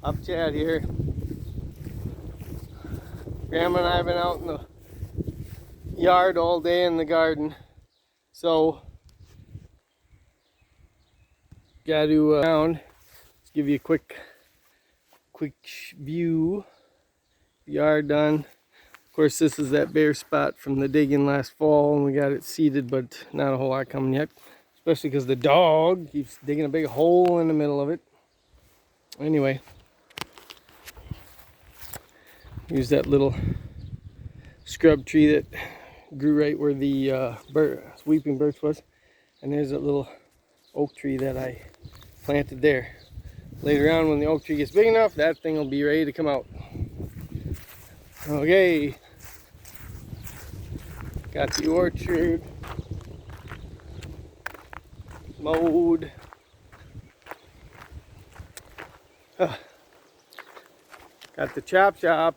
Up Chad here. Grandma and I have been out in the yard all day in the garden, so got to around. Let's give you a quick view. Yard done. Of course, this is that bare spot from the digging last fall, and we got it seeded, but not a whole lot coming yet. Especially because the dog keeps digging a big hole in the middle of it. Anyway, here's that little scrub tree that grew right where the weeping birch was, and there's that little oak tree that I planted there. Later on, when the oak tree gets big enough, that thing will be ready to come out. Okay, got the orchard mowed. Got the chop shop.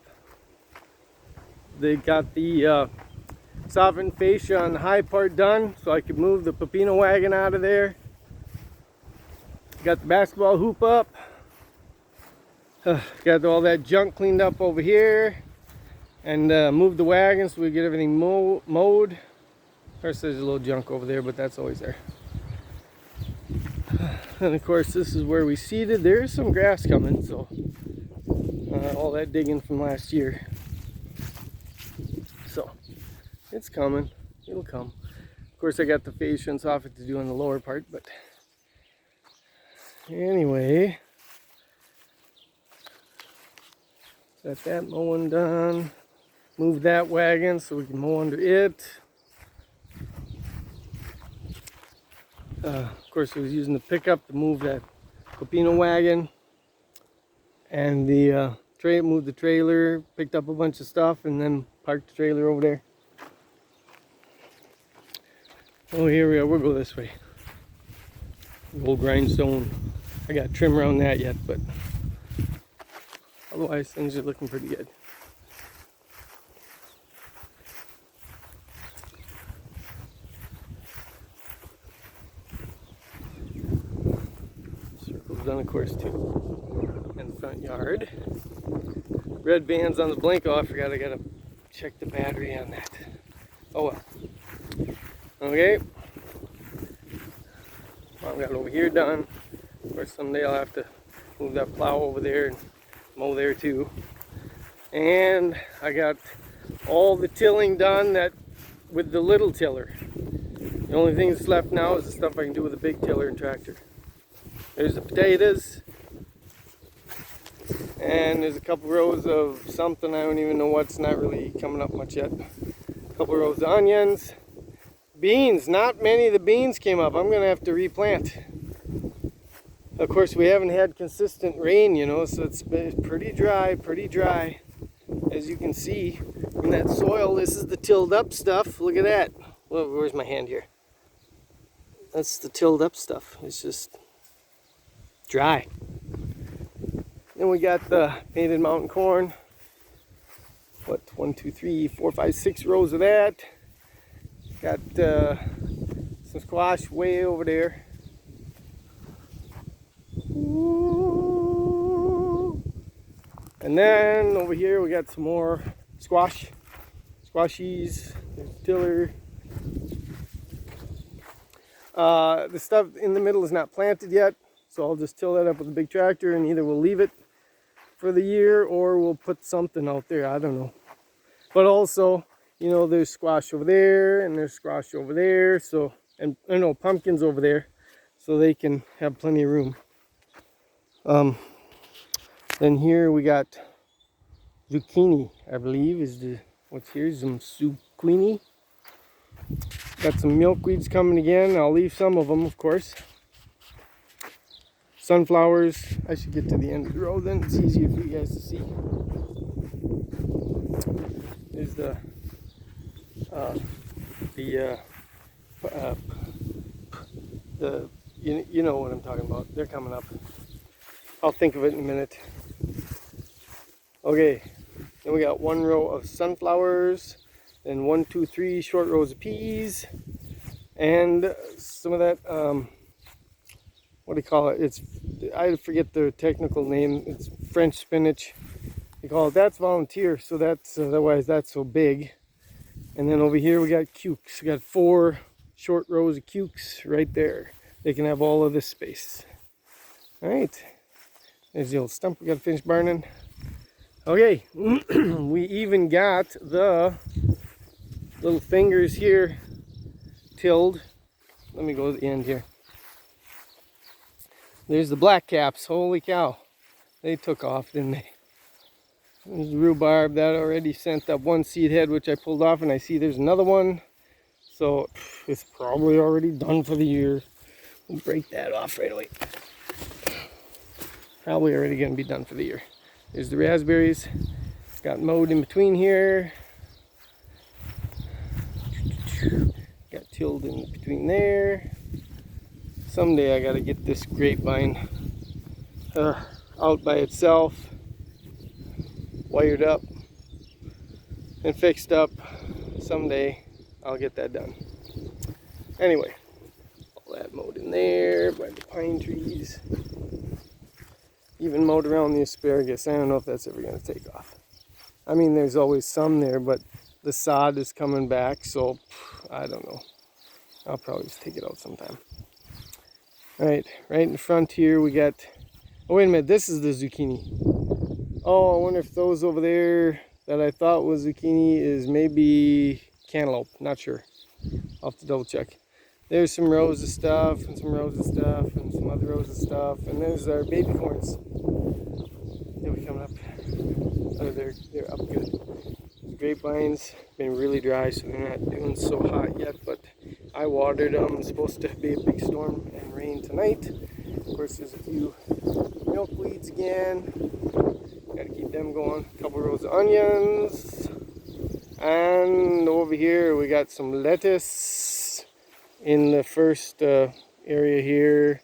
They got the softened fascia on the high part done, so I could move the Pepino wagon out of there. Got the basketball hoop up. Got all that junk cleaned up over here, and moved the wagon so we get everything mowed. Of course, there's a little junk over there, but that's always there. And of course, this is where we seeded. There is some grass coming, so all that digging from last year. So it's coming. It'll come. Of course, I got the fascia and soffit to do on the lower part, but anyway, got that mowing done. Moved that wagon so we can mow under it. Of course, I was using the pickup to move that Pepino wagon, and the moved the trailer, picked up a bunch of stuff, and then parked the trailer over there. Oh, here we are. We'll go this way. The old grindstone. I got trim around that yet, but otherwise things are looking pretty good. Circle's done, of course, too. In the front yard. Red band's on the Blenko. I forgot I gotta check the battery on that. Oh well. Okay. Well, I've got it over here done. Of course, someday I'll have to move that plow over there and mow there too. And I got all the tilling done that with the little tiller. The only thing that's left now is the stuff I can do with a big tiller and tractor. There's the potatoes. And there's a couple rows of something, I don't even know what's not really coming up much yet. A couple rows of onions. Beans, not many of the beans came up. I'm gonna have to replant. Of course, we haven't had consistent rain, so it's been pretty dry, as you can see in that soil. This is the tilled up stuff. Look at that. Well, where's my hand here? That's the tilled up stuff. It's just dry. Then we got the painted mountain corn. What, 1, 2, 3, 4, 5, 6 rows of that. Got some squash way over there. Ooh. And then over here we got some more squashies. There's the tiller. The stuff in the middle is not planted yet, so I'll just till that up with a big tractor, and either we'll leave it for the year or we'll put something out there. I don't know. But also, there's squash over there and there's squash over there, so, and I know pumpkins over there, so they can have plenty of room. Then here we got zucchini, I believe is what's here, some zucchini. Got some milkweeds coming again. I'll leave some of them, of course. Sunflowers. I should get to the end of the row, then it's easier for you guys to see. There's the you know what I'm talking about. They're coming up. I'll think of it in a minute. Okay, then we got 1 row of sunflowers, then 1, 2, 3 short rows of peas, and some of that what do you call it? I forget the technical name. It's French spinach. They call it, that's volunteer, so that's otherwise that's so big. And then over here we got cukes. We got 4 short rows of cukes right there. They can have all of this space. All right, there's the old stump we got to finish burning. Okay, we even got the little fingers here tilled. Let me go to the end here. There's the black caps. Holy cow, they took off, didn't they? There's rhubarb that already sent up 1 seed head, which I pulled off, and I see there's another one. So it's probably already done for the year. We'll break that off right away. Probably already going to be done for the year. There's the raspberries. Got mowed in between here. Got tilled in between there. Someday I got to get this grapevine out by itself, wired up and fixed up. Someday I'll get that done. Anyway, all that mowed in there by the pine trees. Even mowed around the asparagus. I don't know if that's ever going to take off. I mean, there's always some there, but the sod is coming back, so I don't know. I'll probably just take it out sometime. All right in the front here we got, oh wait a minute, this is the zucchini. Oh, I wonder if those over there that I thought was zucchini is maybe cantaloupe. Not sure. I'll have to double check. There's some rows of stuff and some rows of stuff and some other rows of stuff. And there's our baby corns. They'll be coming up. Oh, they're up good. The grapevines been really dry, so they're not doing so hot yet. But I watered them. It's supposed to be a big storm and rain tonight. Of course, there's a few milkweeds again. Got to keep them going. A couple rows of onions. And over here we got some lettuce in the first area here.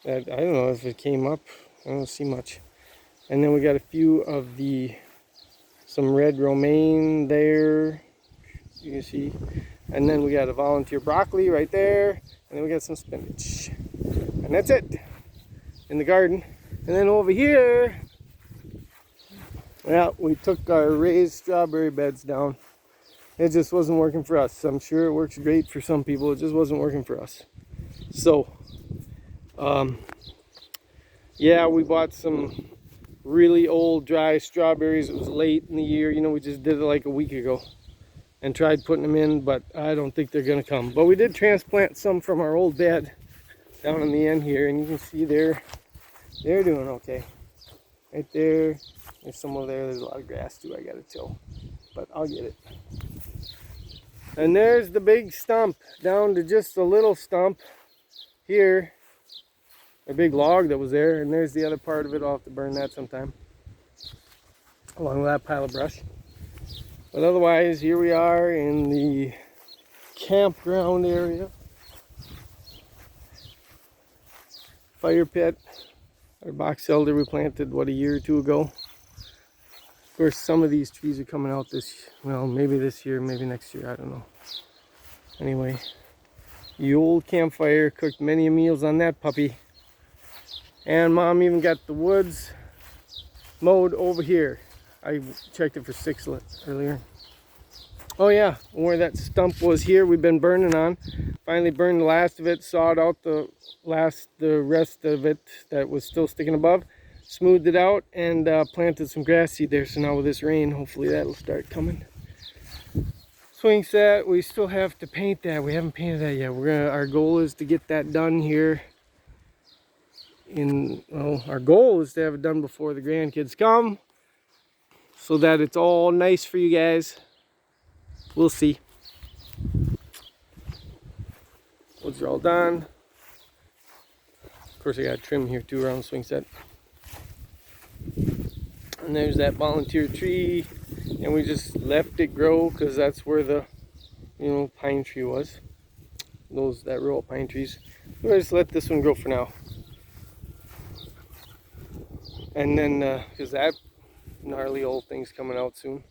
That I don't know if it came up. I don't see much. And then we got a few of some red romaine there. You can see. And then we got a volunteer broccoli right there. And then we got some spinach. And that's it in the garden. And then over here, well, we took our raised strawberry beds down. It just wasn't working for us. I'm sure it works great for some people. It just wasn't working for us. So, yeah, we bought some really old dry strawberries. It was late in the year. You know, we just did it like a week ago and tried putting them in, but I don't think they're going to come. But we did transplant some from our old bed down in the end here, and you can see they're doing okay. Right there. There's some over there. There's a lot of grass too I got to till, but I'll get it. And there's the big stump down to just a little stump here. A big log that was there, and there's the other part of it. I'll have to burn that sometime along with that pile of brush. But otherwise, here we are in the campground area. Fire pit. Our box elder we planted, what, a year or two ago. Of course, some of these trees are coming out maybe this year, maybe next year, I don't know. Anyway, the old campfire, cooked many meals on that puppy. And Mom even got the woods mowed over here. I checked it for 6 earlier. Oh yeah, where that stump was here, we've been burning on. Finally burned the last of it, sawed out the rest of it that was still sticking above. Smoothed it out and planted some grass seed there. So now with this rain, hopefully that'll start coming. Swing set, we still have to paint that. We haven't painted that yet. Our goal is to get that done here. Our goal is to have it done before the grandkids come, so that it's all nice for you guys. We'll see. Woods are all done. Of course, I got trim here too around the swing set. And there's that volunteer tree, and we just left it grow because that's where the pine tree was. That row of pine trees. We'll just let this one grow for now. And then, because that gnarly old thing's coming out soon.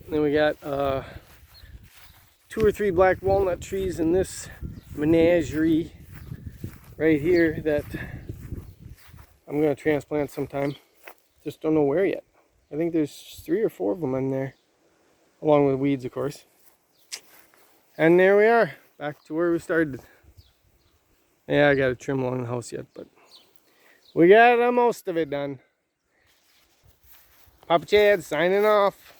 Then we got 2 or 3 black walnut trees in this menagerie right here that I'm going to transplant sometime. Just don't know where yet. I think there's 3 or 4 of them in there. Along with weeds, of course. And there we are. Back to where we started. Yeah, I got to trim along the house yet, but we got most of it done. Papa Chad signing off.